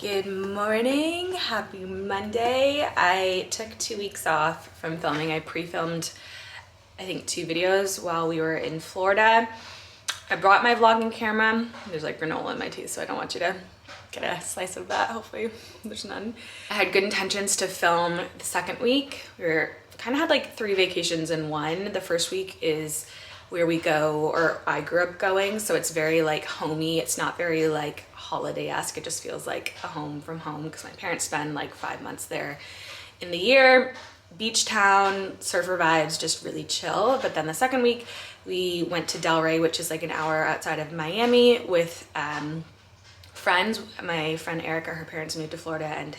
Good morning, happy Monday. I took 2 weeks off from filming. I pre-filmed, I think 2 videos while we were in Florida. I brought my vlogging camera. There's like granola in my teeth, so I don't want you to get a slice of that. Hopefully there's none. I had good intentions to film the second week. We kind of had like 3 vacations in one. The first week is where we go, or I grew up going, so it's very like homey. It's not very like holiday-esque. It just feels like a home from home because my parents spend like 5 months there in the year. Beach town, surfer vibes, just really chill. But then the second week we went to Delray, which is like an hour outside of Miami, with friends. My friend Erica, her parents moved to Florida, and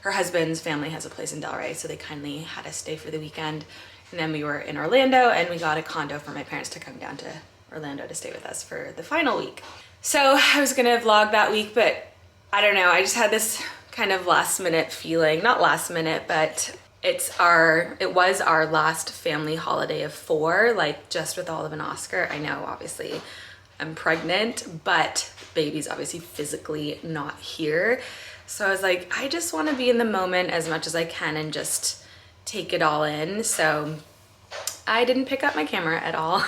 her husband's family has a place in Delray, so they kindly had us stay for the weekend. And then we were in Orlando, and we got a condo for my parents to come down to Orlando to stay with us for the final week. So I was gonna vlog that week, but I don't know, I just had this kind of last minute feeling, not last minute, but it was our last family holiday of 4, like just with Olive and Oscar. I know obviously I'm pregnant, but baby's obviously physically not here. So I was like, I just wanna be in the moment as much as I can and just take it all in. So I didn't pick up my camera at all.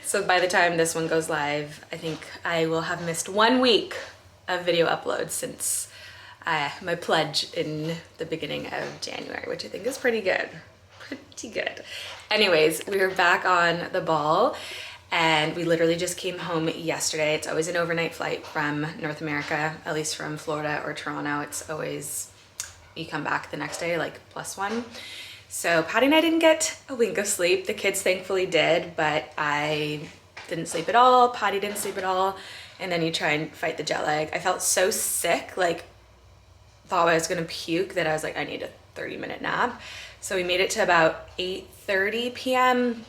So by the time this one goes live, I think I will have missed 1 week of video uploads since my pledge in the beginning of January, which I think is pretty good. Pretty good. Anyways, we were back on the ball, and we literally just came home yesterday. It's always an overnight flight from North America, at least from Florida or Toronto. It's always, you come back the next day, like +1. So Patty and I didn't get a wink of sleep. The kids thankfully did, but I didn't sleep at all. Patty didn't sleep at all. And then you try and fight the jet lag. I felt so sick, like thought I was gonna puke, that I was like, I need a 30-minute nap. So we made it to about 8:30 p.m.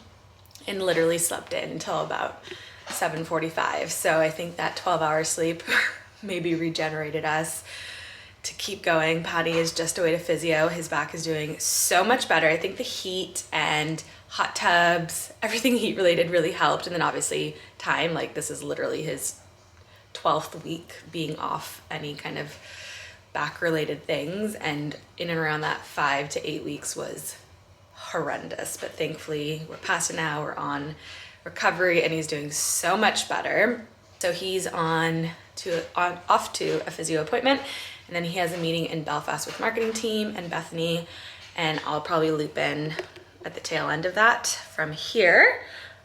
and literally slept in until about 7:45. So I think that 12-hour sleep maybe regenerated us to keep going. Patty is just away to physio. His back is doing so much better. I think the heat and hot tubs, everything heat related really helped. And then obviously time, like this is literally his 12th week being off any kind of back related things. And in and around that 5 to 8 weeks was horrendous. But thankfully we're past it now, we're on recovery, and he's doing so much better. So he's off to a physio appointment. And then he has a meeting in Belfast with marketing team and Bethany, and I'll probably loop in at the tail end of that. From here,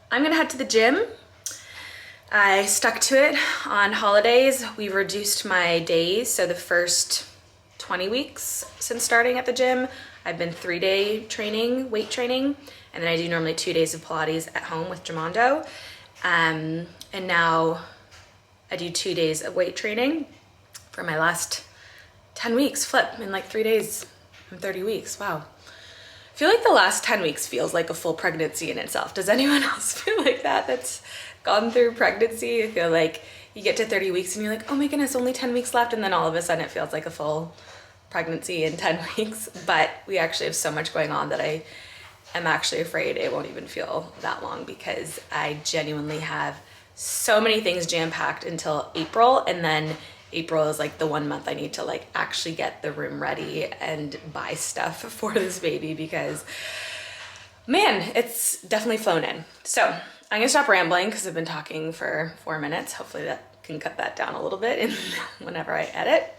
I'm gonna head to the gym. I stuck to it on holidays. We reduced my days. So the first 20 weeks since starting at the gym, I've been 3-day training, weight training, and then I do normally 2 days of Pilates at home with Jamondo. And now I do 2 days of weight training for my last 10 weeks, flip, in like 3 days in 30 weeks, wow. I feel like the last 10 weeks feels like a full pregnancy in itself. Does anyone else feel like that, that's gone through pregnancy? I feel like you get to 30 weeks and you're like, oh my goodness, only 10 weeks left, and then all of a sudden it feels like a full pregnancy in 10 weeks. But we actually have so much going on that I am actually afraid it won't even feel that long, because I genuinely have so many things jam-packed until April, and then April is like the 1 month I need to like actually get the room ready and buy stuff for this baby, because man, it's definitely flown in. So I'm gonna stop rambling because I've been talking for 4 minutes. Hopefully that can cut that down a little bit in whenever I edit.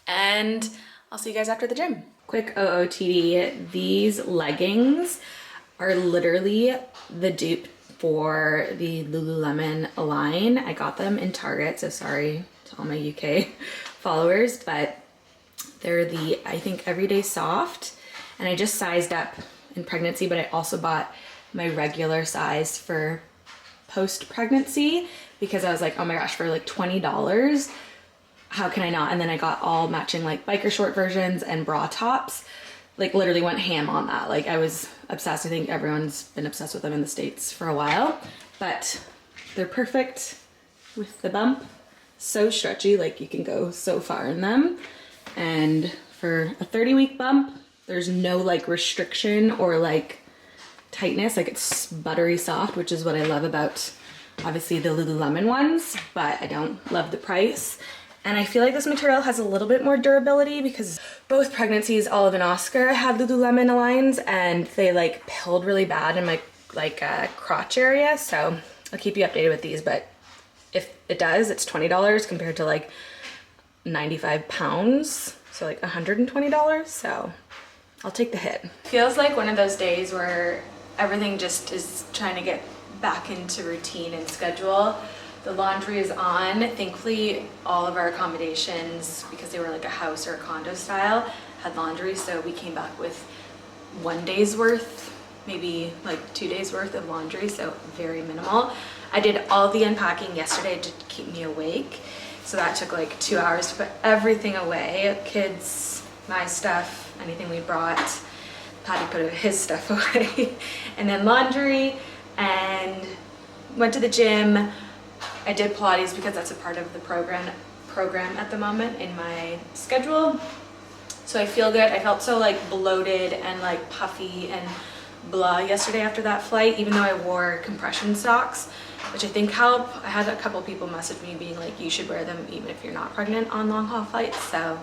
And I'll see you guys after the gym. Quick OOTD, these leggings are literally the dupe for the Lululemon line. I got them in Target, so sorry to all my UK followers, but they're the, I think, everyday soft, and I just sized up in pregnancy, but I also bought my regular size for post-pregnancy because I was like, oh my gosh, for like $20, how can I not? And then I got all matching like biker short versions and bra tops, like literally went ham on that. Like I was obsessed. I think everyone's been obsessed with them in the States for a while, but they're perfect with the bump. So stretchy, like you can go so far in them. And for a 30-week bump, there's no like restriction or like tightness. Like it's buttery soft, which is what I love about obviously the Lululemon ones, but I don't love the price. And I feel like this material has a little bit more durability because both pregnancies, Olive and Oscar, had Lululemon Aligns and they like pilled really bad in my crotch area. So I'll keep you updated with these, but if it does, it's $20 compared to like 95 pounds. So like $120. So I'll take the hit. Feels like one of those days where everything just is trying to get back into routine and schedule. The laundry is on. Thankfully, all of our accommodations, because they were like a house or a condo style, had laundry. So we came back with 1 day's worth, maybe like 2 days worth of laundry. So very minimal. I did all the unpacking yesterday to keep me awake. So that took like 2 hours to put everything away. Kids, my stuff, anything we brought. Patty put his stuff away. And then laundry, and went to the gym. I did Pilates because that's a part of the program at the moment in my schedule. So I feel good. I felt so like bloated and like puffy and blah yesterday after that flight, even though I wore compression socks, which I think help. I had a couple people message me being like, you should wear them even if you're not pregnant on long haul flights. So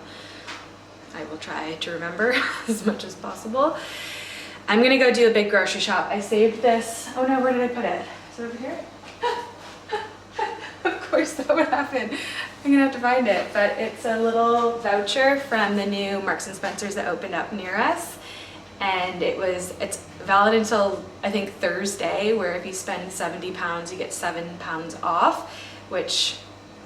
I will try to remember as much as possible. I'm gonna go do a big grocery shop. I saved this. Oh no, where did I put it? Is it over here? Of course that would happen. I'm gonna have to find it, but it's a little voucher from the new Marks and Spencer's that opened up near us. And it's valid until I think Thursday, where if you spend 70 pounds, you get 7 pounds off, which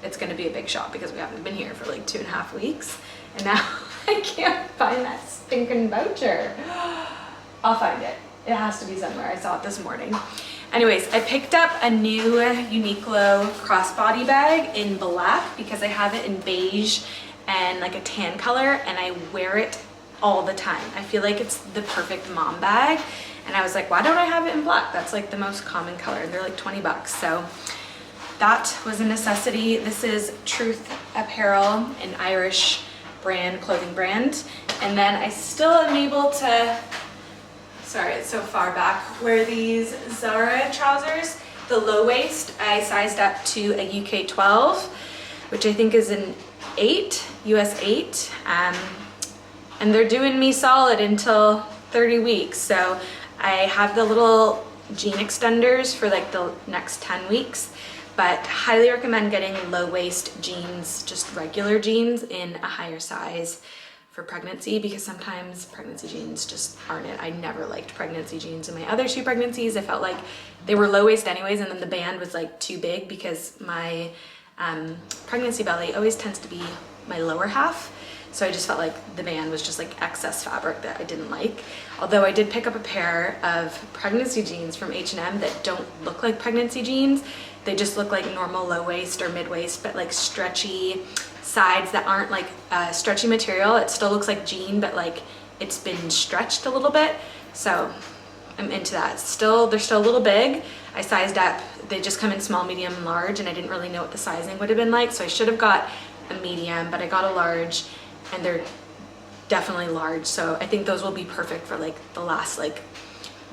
it's gonna be a big shop because we haven't been here for like 2.5 weeks. And now I can't find that stinking voucher. I'll find it. It has to be somewhere. I saw it this morning. Anyways, I picked up a new Uniqlo crossbody bag in black because I have it in beige and like a tan color, and I wear it all the time. I feel like it's the perfect mom bag. And I was like, why don't I have it in black? That's like the most common color, and they're like 20 bucks. So that was a necessity. This is Truth Apparel, an Irish brand, clothing brand. And then I still am able to, sorry, it's so far back, wear these Zara trousers. The low waist, I sized up to a UK 12, which I think is an 8, US 8. And they're doing me solid until 30 weeks. So I have the little jean extenders for like the next 10 weeks, but highly recommend getting low waist jeans, just regular jeans in a higher size for pregnancy, because sometimes pregnancy jeans just aren't it. I never liked pregnancy jeans in my other 2 pregnancies. I felt like they were low waist anyways, and then the band was like too big because my pregnancy belly always tends to be my lower half. So I just felt like the band was just like excess fabric that I didn't like. Although I did pick up a pair of pregnancy jeans from H&M that don't look like pregnancy jeans. They just look like normal low waist or mid waist, but like stretchy sides that aren't like stretchy material. It still looks like jean, but like it's been stretched a little bit. So I'm into that. They're still a little big. I sized up. They just come in small, medium, and large, and I didn't really know what the sizing would have been like. So I should have got a medium, but I got a large, and they're definitely large. So I think those will be perfect for like the last like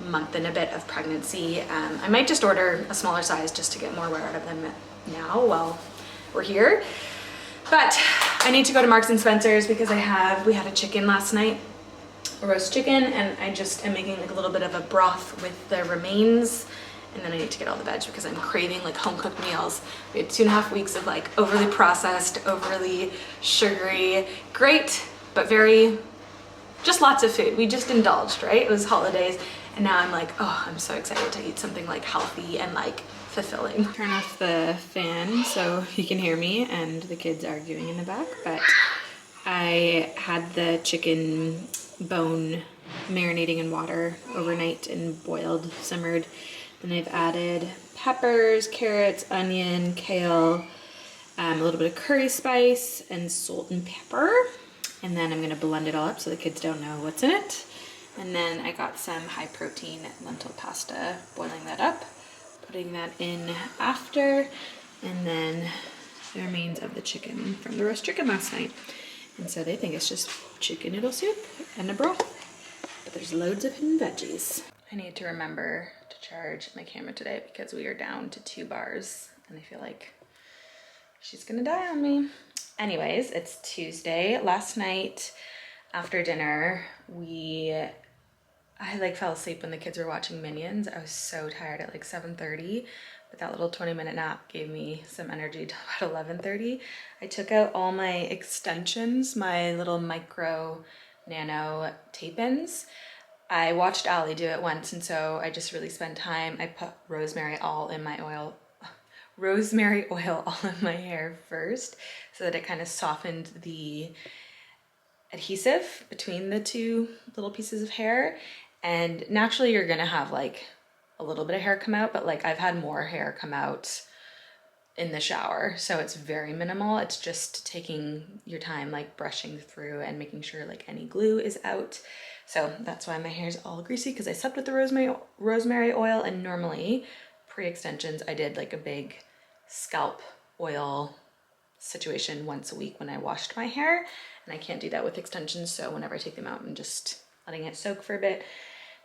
month and a bit of pregnancy. I might just order a smaller size just to get more wear out of them now while we're here. But I need to go to Marks and Spencer's because we had a chicken last night, a roast chicken, and I just am making like a little bit of a broth with the remains. And then I need to get all the veg because I'm craving like home cooked meals. We had 2.5 weeks of like overly processed, overly sugary, great, but very, just lots of food. We just indulged, right? It was holidays. And now I'm like, oh, I'm so excited to eat something like healthy and like fulfilling. Turn off the fan so you can hear me and the kids arguing in the back. But I had the chicken bone marinating in water overnight and boiled, simmered. Then I've added peppers, carrots, onion, kale, a little bit of curry spice, and salt and pepper. And then I'm gonna blend it all up so the kids don't know what's in it. And then I got some high protein lentil pasta, boiling that up, putting that in after, and then the remains of the chicken from the roast chicken last night. And so they think it's just chicken noodle soup and a broth, but there's loads of hidden veggies. I need to remember to charge my camera today because we are down to 2 bars and I feel like she's gonna die on me. Anyways, it's Tuesday. Last night after dinner, I like fell asleep when the kids were watching Minions. I was so tired at like 7:30, but that little 20-minute nap gave me some energy till about 11:30. I took out all my extensions, my little micro nano tape-ins. I watched Ali do it once, and so I just really spent time. I put rosemary oil all in my hair first so that it kind of softened the adhesive between the two little pieces of hair. And naturally you're gonna have like a little bit of hair come out, but like I've had more hair come out in the shower, so it's very minimal. It's just taking your time, like brushing through and making sure like any glue is out. So that's why my hair is all greasy, because I slept with the rosemary oil, and normally pre-extensions I did like a big scalp oil situation once a week when I washed my hair, and I can't do that with extensions. So whenever I take them out, I'm just letting it soak for a bit.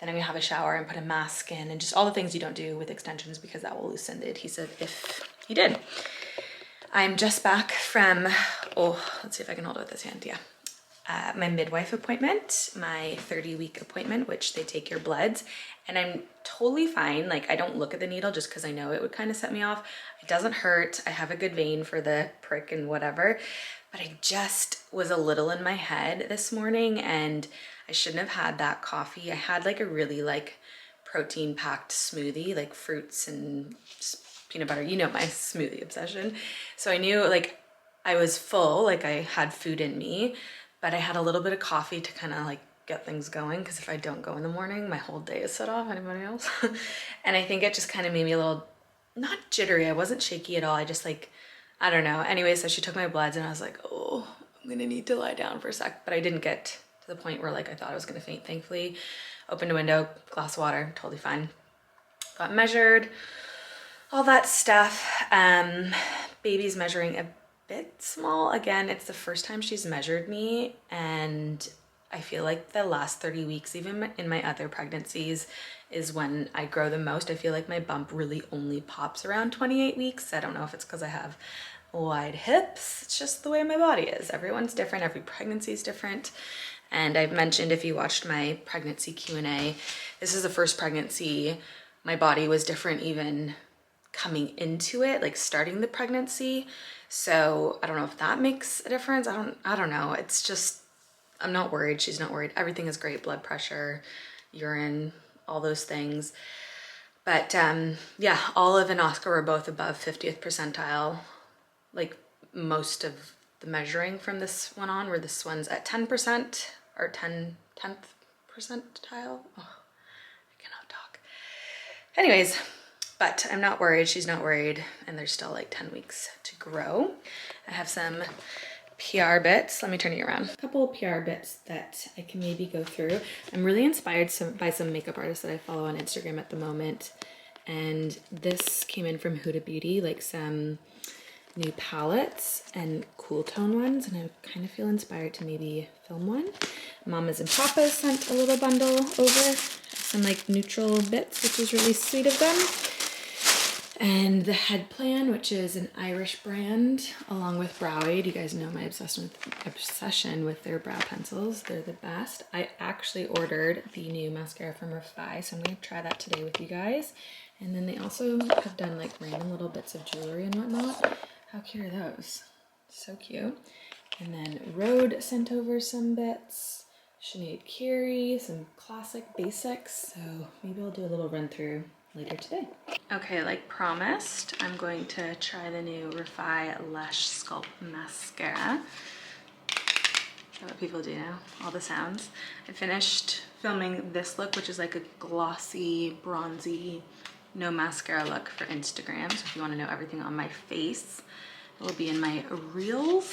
Then I'm gonna have a shower and put a mask in, and just all the things you don't do with extensions, because that will loosen the adhesive if you did. I'm just back from, let's see if I can hold it with this hand, yeah. My midwife appointment, my 30-week appointment, which they take your bloods, and I'm totally fine. Like, I don't look at the needle just because I know it would kind of set me off. It doesn't hurt. I have a good vein for the prick and whatever, but I just was a little in my head this morning, and I shouldn't have had that coffee. I had like a really like protein packed smoothie, like fruits and peanut butter, you know, my smoothie obsession. So I knew like I was full, like I had food in me, but I had a little bit of coffee to kind of like get things going, because if I don't go in the morning, my whole day is set off. Anybody else? And I think it just kind of made me a little, not jittery, I wasn't shaky at all. I just like, I don't know. Anyway, so she took my bloods, and I was like, oh, I'm gonna need to lie down for a sec. But I didn't get to the point where like I thought I was gonna faint, thankfully. Opened a window, glass of water, totally fine. Got measured, all that stuff. Baby's measuring a bit small. Again, it's the first time she's measured me, and I feel like the last 30 weeks, even in my other pregnancies, is when I grow the most. I feel like my bump really only pops around 28 weeks. I don't know if it's because I have wide hips. It's just the way my body is. Everyone's different. Every pregnancy is different. And I've mentioned, if you watched my pregnancy Q&A, this is the first pregnancy my body was different even coming into it, like starting the pregnancy. So I don't know if that makes a difference. I don't know. It's just, I'm not worried. She's not worried. Everything is great. Blood pressure, urine, all those things. But yeah, Olive and Oscar were both above 50th percentile. Like most of the measuring from this one on, where this one's at 10% or 10th percentile. Oh, I cannot talk. Anyways, but I'm not worried. She's not worried. And there's still like 10 weeks to grow. I have some PR bits. Let me turn you around. A couple of PR bits that I can maybe go through. I'm really inspired by some makeup artists that I follow on Instagram at the moment. And this came in from Huda Beauty, like some new palettes and cool tone ones, and I kind of feel inspired to maybe film one. Mamas and Papas sent a little bundle over, some like neutral bits, which is really sweet of them. And the Head Plan, which is an Irish brand, along with Brow Aid. You guys know my obsession with their brow pencils. They're the best. I actually ordered the new mascara from Refi, so I'm going to try that today with you guys. And then they also have done like random little bits of jewelry and whatnot. How cute are those? So cute. And then Rhode sent over some bits. Sinead Carey, some classic basics. So maybe I'll do a little run through later today. Okay, like promised, I'm going to try the new Refi Lash Sculpt Mascara. That's what people do now, all the sounds. I finished filming this look, which is like a glossy, bronzy, no mascara look for Instagram. So if you want to know everything on my face, it will be in my reels.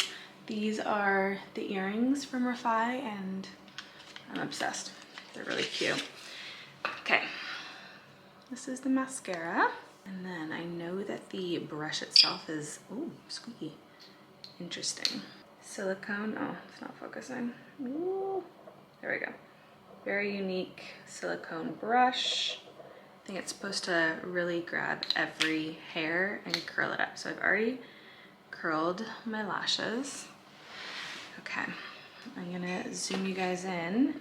These are the earrings from Refi, and I'm obsessed. They're really cute. Okay, this is the mascara. And then I know that the brush itself is, ooh, squeaky. Interesting. Silicone, oh, it's not focusing. Ooh, there we go. Very unique silicone brush. I think it's supposed to really grab every hair and curl it up. So I've already curled my lashes. Okay, I'm gonna zoom you guys in.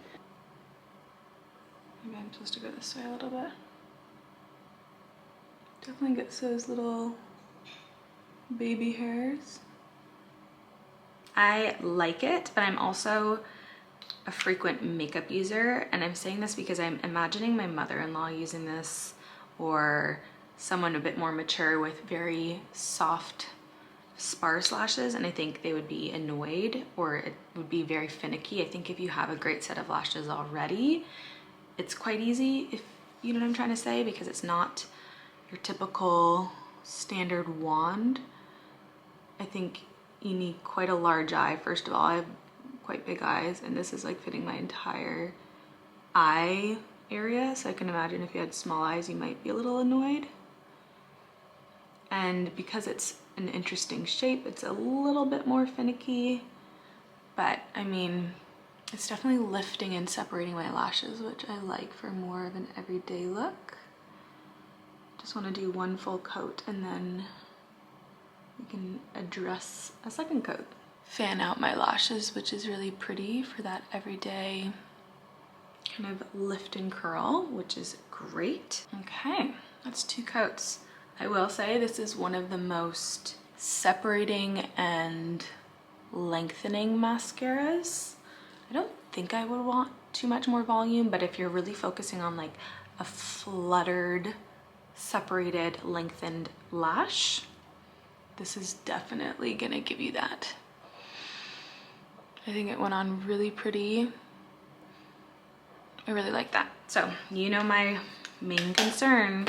Maybe I'm supposed to go this way a little bit. Definitely gets those little baby hairs. I like it, but I'm also a frequent makeup user, and I'm saying this because I'm imagining my mother-in-law using this, or someone a bit more mature with very soft, sparse lashes, and I think they would be annoyed, or it would be very finicky. I think if you have a great set of lashes already, it's quite easy, if you know what I'm trying to say, because it's not your typical standard wand. I think you need quite a large eye. First of all, I have quite big eyes, and this is like fitting my entire eye area, so I can imagine if you had small eyes you might be a little annoyed. And because it's an interesting shape, it's a little bit more finicky, but I mean, it's definitely lifting and separating my lashes, which I like for more of an everyday look. Just want to do one full coat and then we can address a second coat. Fan out my lashes, which is really pretty for that everyday kind of lift and curl, which is great. Okay, that's 2 coats. I will say this is one of the most separating and lengthening mascaras. I don't think I would want too much more volume, but if you're really focusing on like a fluttered, separated, lengthened lash, this is definitely gonna give you that. I think it went on really pretty. I really like that. So, you know, my main concern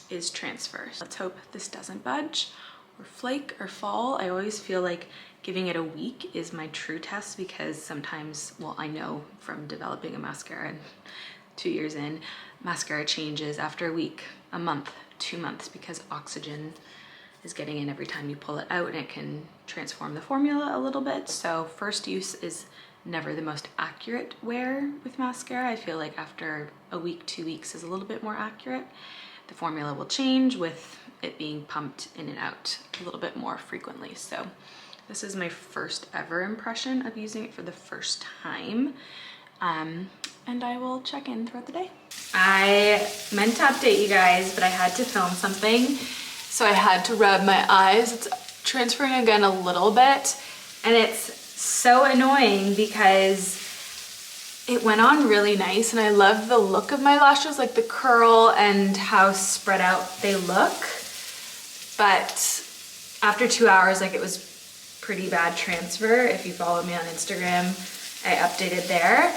is transfer. Let's hope this doesn't budge or flake or fall. I always feel like giving it a week is my true test, because sometimes, well, I know from developing a mascara and 2 years in, mascara changes after a week, a month, 2 months, because oxygen is getting in every time you pull it out, and it can transform the formula a little bit. So first use is never the most accurate wear with mascara. I feel like after a week, 2 weeks is a little bit more accurate. The formula will change with it being pumped in and out a little bit more frequently. So this is my first ever impression of using it for the first time. And I will check in throughout the day. I meant to update you guys, but I had to film something, so I had to rub my eyes. It's transferring again a little bit, and it's so annoying because it went on really nice, and I love the look of my lashes, like the curl and how spread out they look. But after 2 hours, like, it was pretty bad transfer. If you follow me on Instagram, I updated there.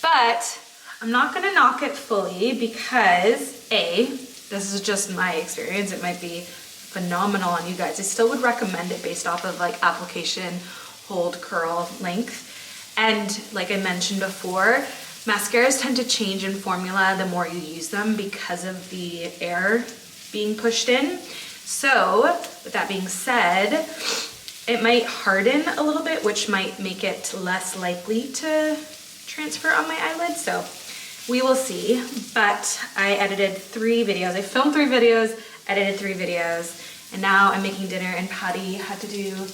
But I'm not gonna knock it fully because A, this is just my experience. It might be phenomenal on you guys. I still would recommend it based off of like application, hold, curl, length. And like I mentioned before, mascaras tend to change in formula the more you use them because of the air being pushed in. So with that being said, it might harden a little bit, which might make it less likely to transfer on my eyelid. So we will see. But I edited 3 videos. I filmed 3 videos, edited 3 videos, and now I'm making dinner, and Patty had to do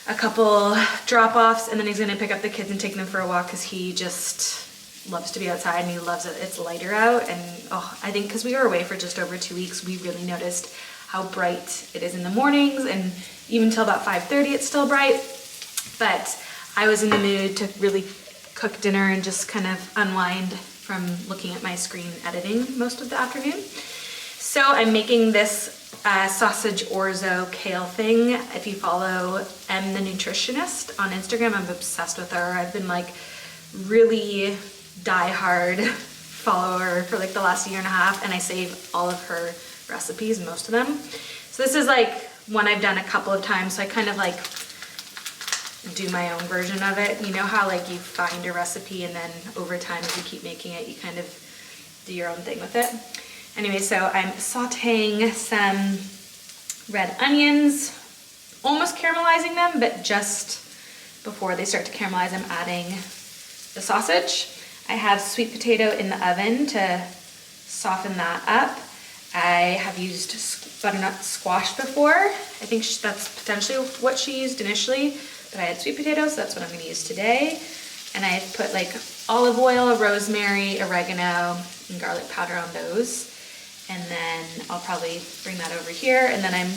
a couple drop-offs, and then he's gonna pick up the kids and take them for a walk because he just loves to be outside and he loves it. It's lighter out, and oh, I think because we were away for just over 2 weeks, we really noticed how bright it is in the mornings, and even till about 5:30 it's still bright. But I was in the mood to really cook dinner and just kind of unwind from looking at my screen editing most of the afternoon. So I'm making this sausage orzo kale thing. If you follow the nutritionist on Instagram, I'm obsessed with her. I've been like really die-hard follower for like the last year and a half, and I save all of her recipes, most of them. So this is like one I've done a couple of times, so I kind of like do my own version of it. You know how like you find a recipe and then over time as you keep making it, you kind of do your own thing with it. Anyway, so I'm sauteing some red onions, almost caramelizing them, but just before they start to caramelize, I'm adding the sausage. I have sweet potato in the oven to soften that up. I have used butternut squash before. I think that's potentially what she used initially, but I had sweet potatoes, so that's what I'm gonna use today. And I've put like olive oil, rosemary, oregano, and garlic powder on those. And then I'll probably bring that over here. And then I'm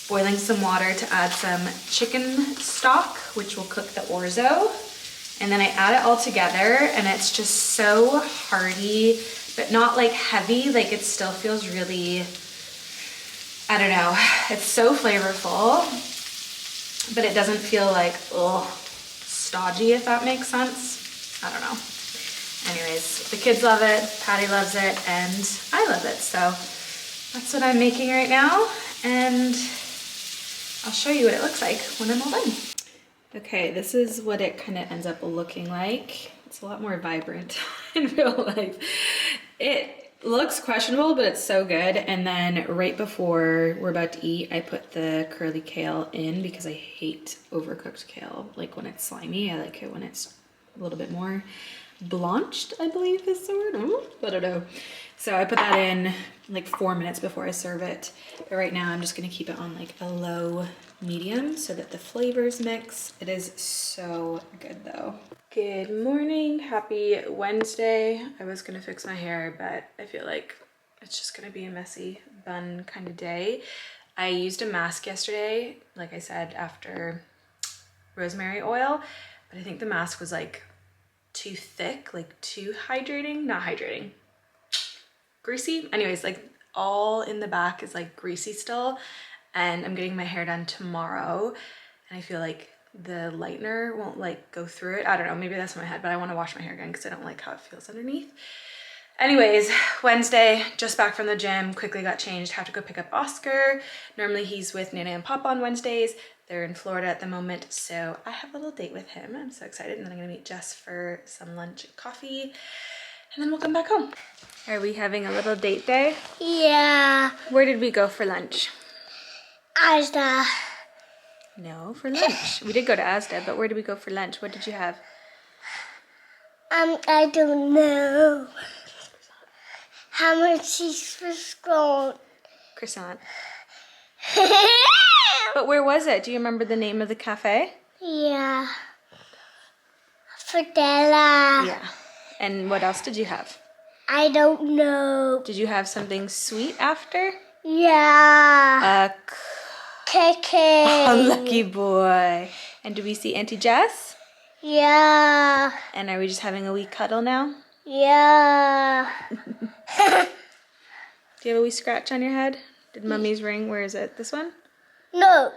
boiling some water to add some chicken stock, which will cook the orzo. And then I add it all together, and it's just so hearty, but not like heavy. Like it still feels really, I don't know, it's so flavorful, but it doesn't feel like, ugh, stodgy, if that makes sense. I don't know. Anyways, the kids love it, Patty loves it, and I love it. So that's what I'm making right now, and I'll show you what it looks like when I'm all done. Okay, this is what it kind of ends up looking like. It's a lot more vibrant in real life. It looks questionable, but it's so good. And then right before we're about to eat, I put the curly kale in because I hate overcooked kale. Like when it's slimy, I like it when it's a little bit more blanched, I believe is the word. I don't know. So I put that in like 4 minutes before I serve it. But right now I'm just gonna keep it on like a low medium so that the flavors mix. It is so good though. Good morning, happy Wednesday. I was gonna fix my hair, but I feel like it's just gonna be a messy bun kind of day. I used a mask yesterday, like I said, after rosemary oil, but I think the mask was like too thick, like too hydrating, not hydrating, greasy. Anyways, like all in the back is like greasy still, and I'm getting my hair done tomorrow, and I feel like the lightener won't like go through it. I don't know, maybe that's in my head, but I want to wash my hair again because I don't like how it feels underneath. Anyways, Wednesday, just back from the gym, quickly got changed, have to go pick up Oscar. Normally he's with Nana and Pop on Wednesdays. They're in Florida at the moment, so I have a little date with him. I'm so excited, and then I'm gonna meet Jess for some lunch and coffee, and then we'll come back home. Are we having a little date day? Yeah. Where did we go for lunch? Asda. No, for lunch. We did go to Asda, but where did we go for lunch? What did you have? I don't know. How much is for school? Croissant. But where was it? Do you remember the name of the cafe? Yeah. Fidela. Yeah. And what else did you have? I don't know. Did you have something sweet after? Yeah. Cake. Oh, lucky boy. And did we see Auntie Jess? Yeah. And are we just having a wee cuddle now? Yeah. Do you have a wee scratch on your head? Did Mummy's ring? Where is it? This one? No,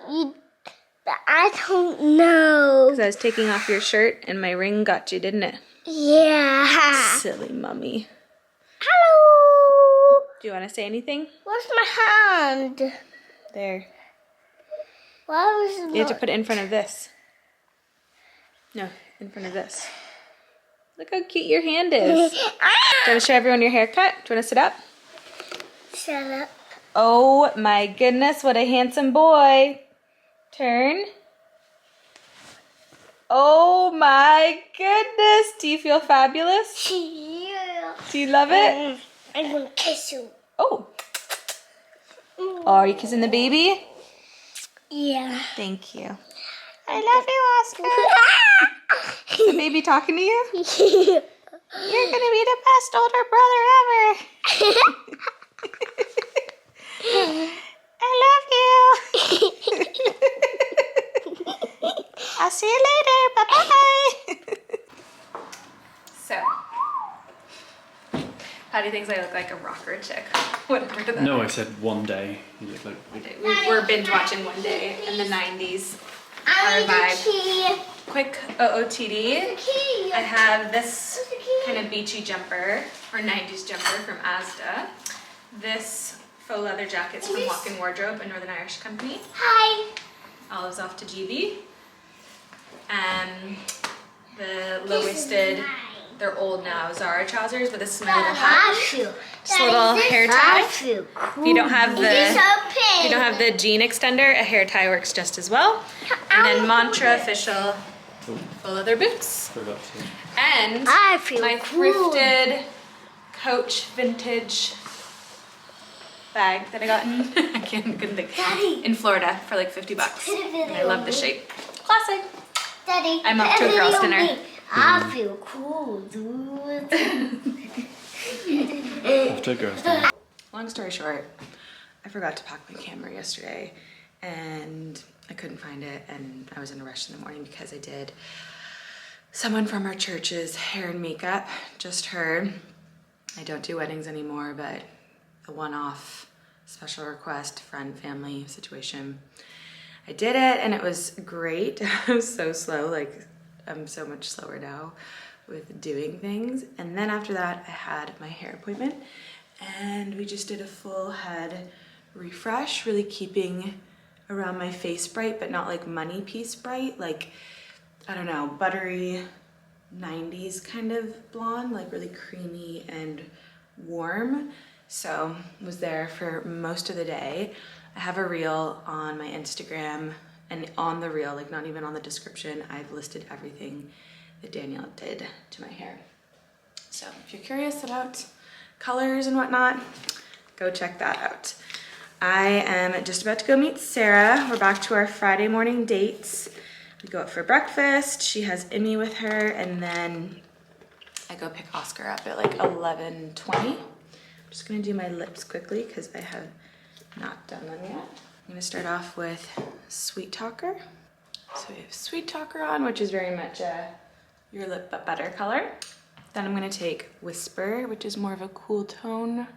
I don't know. Because I was taking off your shirt and my ring got you, didn't it? Yeah. Silly Mummy. Hello. Do you want to say anything? Where's my hand? There. Why was it You have to put it in front of this. No, in front of this. Look how cute your hand is. Do you want to show everyone your haircut? Do you want to sit up? Shut up. Oh my goodness, what a handsome boy. Turn. Oh my goodness. Do you feel fabulous? Yeah. Do you love it? I'm gonna kiss you. Oh. Oh, are you kissing the baby? Yeah. Thank you. I love you, Oscar. Is the baby talking to you? You're gonna be the best older brother ever. I love you. I'll see you later. Bye-bye. So, Patty thinks I look like a rocker chick. Whatever that No, I is. said one day. You look like... We're binge watching One Day in the 90s. I Our need vibe. the key. Quick OOTD. The key. I have this Where's the key? kind of beachy jumper, or 90s jumper from Asda. This faux leather jacket's from Walk-In Wardrobe, a Northern Irish company. Hi. Olives off to GB. The low-waisted, they're old now, Zara trousers, but this is my little hat. Just a little hair tie. If you don't have the jean extender, a hair tie works just as well. And then Mantra official full leather boots. Forgot to. And I feel my cool. thrifted Coach vintage bag that I got in couldn't think Daddy. in Florida for like $50. And I love the shape. Classic. Daddy, I'm off to a girls' dinner. I feel cool, dude. Off to a girls' dinner. Long story short, I forgot to pack my camera yesterday and I couldn't find it, and I was in a rush in the morning because I did someone from our church's hair and makeup, just her. I don't do weddings anymore, but a one-off special request, friend, family situation. I did it and it was great. I was so slow, like I'm so much slower now with doing things. And then after that, I had my hair appointment and we just did a full head refresh, really keeping around my face bright, but not like money piece bright, like, I don't know, buttery 90s kind of blonde, like really creamy and warm. So was there for most of the day. I have a reel on my Instagram, and on the reel, like not even on the description, I've listed everything that Danielle did to my hair. So if you're curious about colors and whatnot, go check that out. I am just about to go meet Sarah. We're back to our Friday morning dates. We go out for breakfast. She has Emmy with her, and then I go pick Oscar up at like 11:20. I'm just gonna do my lips quickly because I have not done them yet. I'm gonna start off with Sweet Talker. So we have Sweet Talker on, which is very much your lip but better color. Then I'm gonna take Whisper, which is more of a cool tone,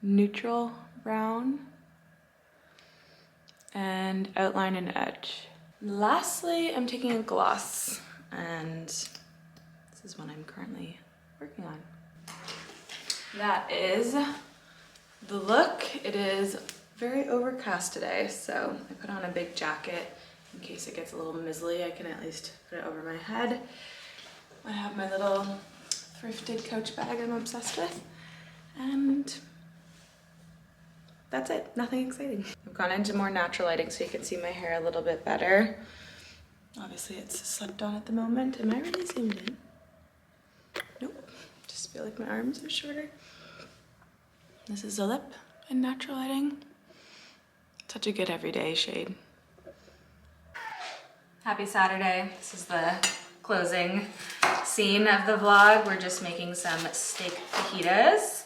neutral brown, and outline and edge. Lastly, I'm taking a gloss, and this is what I'm currently working on. That is the look. It is very overcast today, so I put on a big jacket in case it gets a little mizzly. I can at least put it over my head. I have my little thrifted Coach bag I'm obsessed with, and that's it, nothing exciting. I've gone into more natural lighting so you can see my hair a little bit better. Obviously it's slept on at the moment. Am I really zoomed in? Nope, just feel like my arms are shorter. This is a lip in natural lighting. Such a good everyday shade. Happy Saturday. This is the closing scene of the vlog. We're just making some steak fajitas.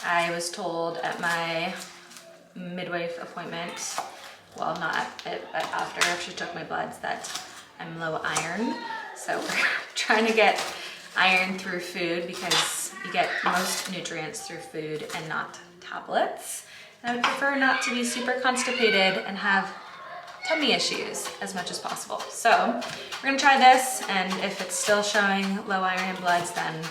I was told at my midwife appointment, well, not at it, but after she took my bloods, that I'm low iron. So we're trying to get iron through food because you get most nutrients through food and not tablets. And I would prefer not to be super constipated and have tummy issues as much as possible. So we're gonna try this, and if it's still showing low iron in bloods, then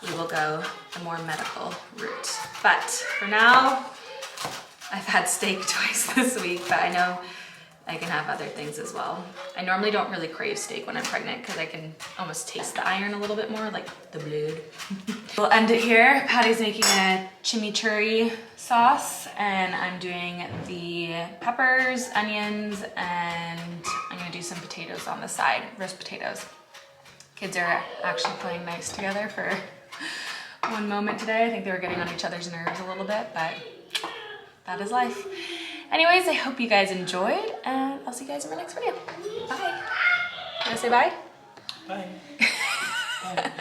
we will go the more medical route. But for now, I've had steak twice this week, but I know I can have other things as well. I normally don't really crave steak when I'm pregnant because I can almost taste the iron a little bit more, like the blood. We'll end it here. Patty's making a chimichurri sauce, and I'm doing the peppers, onions, and I'm gonna do some potatoes on the side, roast potatoes. Kids are actually playing nice together for one moment today. I think they were getting on each other's nerves a little bit, but that is life. Anyways, I hope you guys enjoyed, and I'll see you guys in my next video. Bye. You wanna say bye? Bye. Bye.